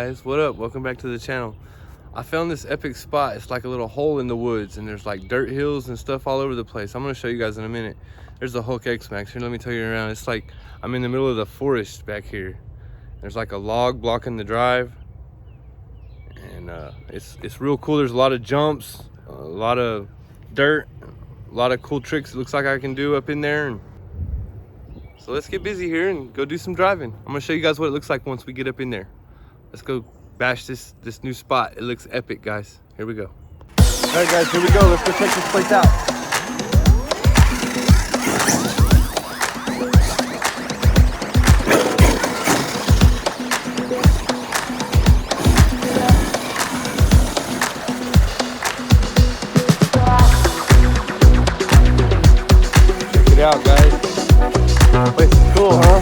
guys, what up? Welcome back to the channel. I found this epic spot. It's like a little hole in the woods and there's like dirt hills and stuff all over the place. I'm gonna show you guys in a minute. There's the Hulk XMaxx here. Let me tell you around. It's like I'm in the middle of the forest back here. There's like a log blocking the drive, and it's real cool. There's a lot of jumps, a lot of dirt, a lot of cool tricks it looks like I can do up in there. And so let's get busy here and go do some driving. I'm gonna show you guys what it looks like once we get up in there. Let's go bash this new spot. It looks epic, guys. Here we go. All right, guys, here we go. Let's go check this place out. Check it out, guys. This place is cool, huh?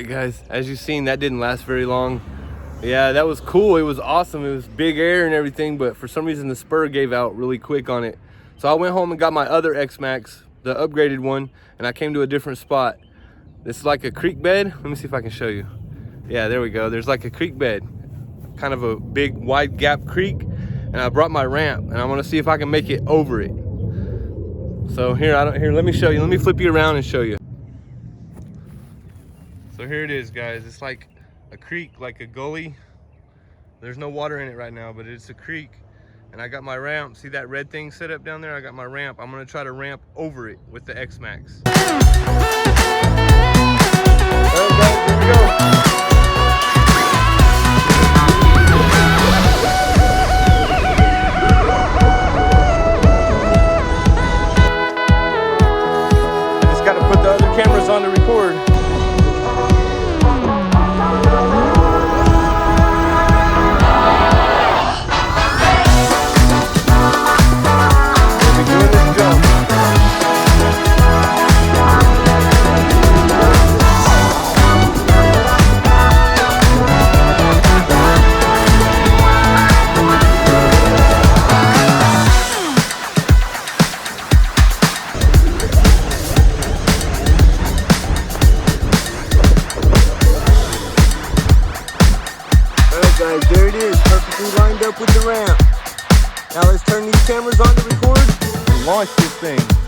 Guys, as you've seen, that didn't last very long. Yeah, that was cool. It was awesome. It was big air and everything, but for some reason the spur gave out really quick on it. So I went home and got my other XMaxx, the upgraded one, and I came to a different spot. It's like a creek bed. Let me see if I can show you. Yeah, there we go. There's like a creek bed, kind of a big wide gap creek, and I brought my ramp and I want to see if I can make it over it. So here, let me show you. Let me flip you around and show you. So here it is, guys. It's like a creek, like a gully. There's no water in it right now, but it's a creek. And I got my ramp. See that red thing set up down there? I got my ramp. I'm gonna try to ramp over it with the XMaxx. All right, guys, here we go. Cameras on to record. We'll be doing this jump. up with the ramp. Now let's turn these cameras on to record and launch this thing.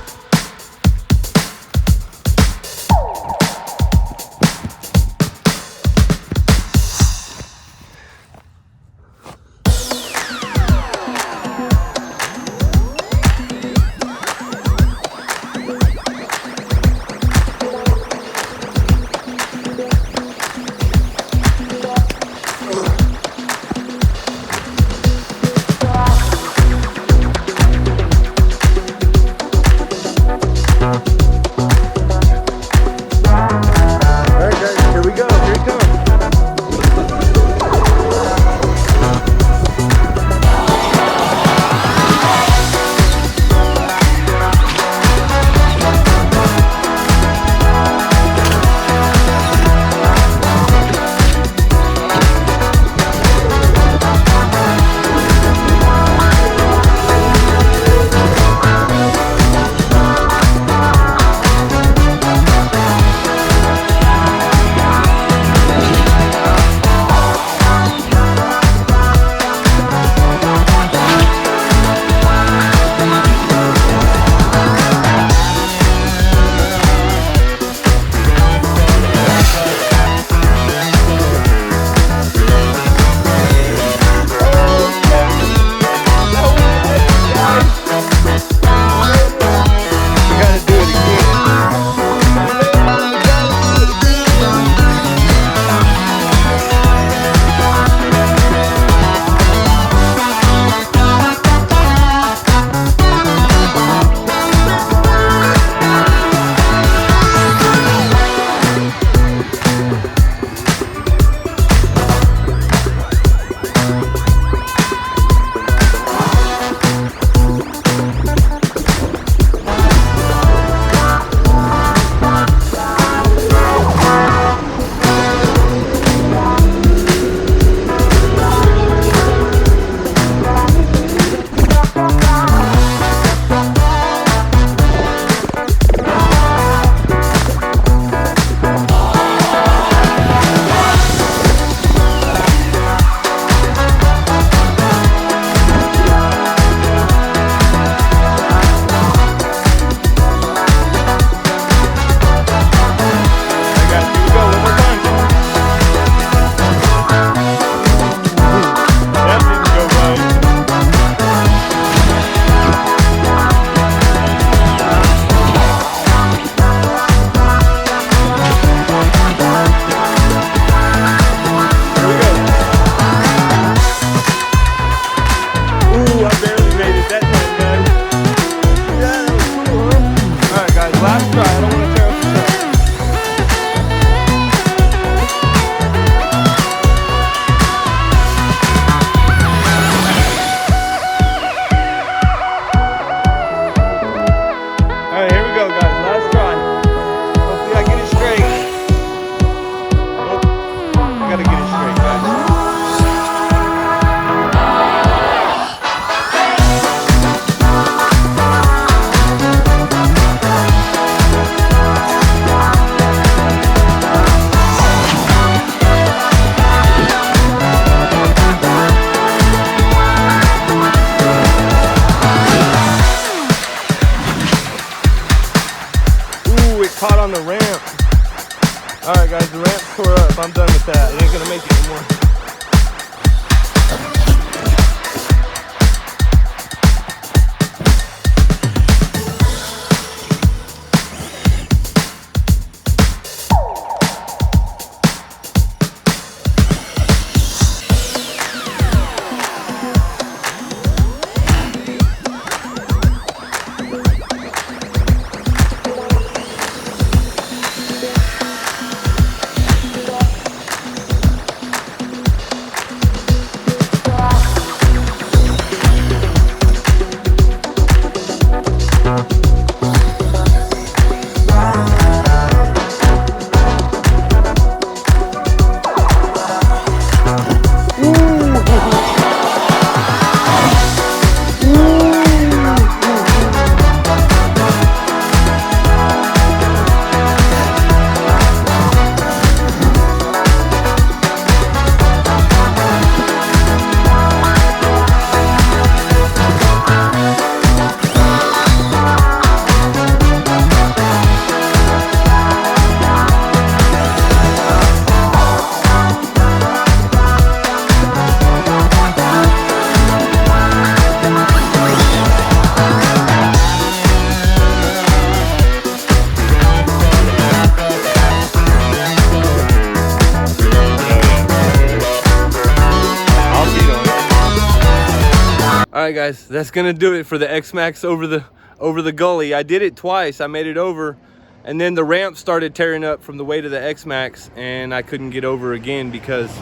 All right, guys, that's gonna do it for the XMaxx over the gully. I did it twice. I made it over, and then the ramp started tearing up from the weight of the XMaxx, and I couldn't get over again because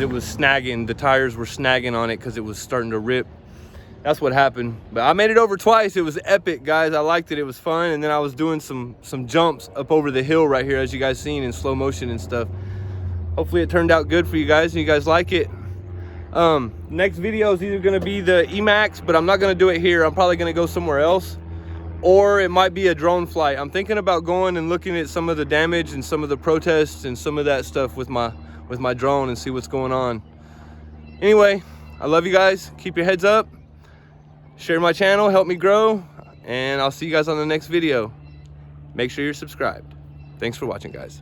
it was snagging. The tires were snagging on it because it was starting to rip. That's what happened. But I made it over twice. It was epic, guys. I liked it. It was fun. And then I was doing some jumps up over the hill right here, as you guys seen, in slow motion and stuff. Hopefully it turned out good for you guys and you guys like it. Next video is either gonna be the XMaxx, but I'm not gonna do it here. I'm probably gonna go somewhere else, or it might be a drone flight. I'm thinking about going and looking at some of the damage and some of the protests and some of that stuff with my drone and see what's going on. Anyway, I love you guys. Keep your heads up. Share my channel, help me grow, and I'll see you guys on the next video. Make sure you're subscribed. Thanks for watching, guys.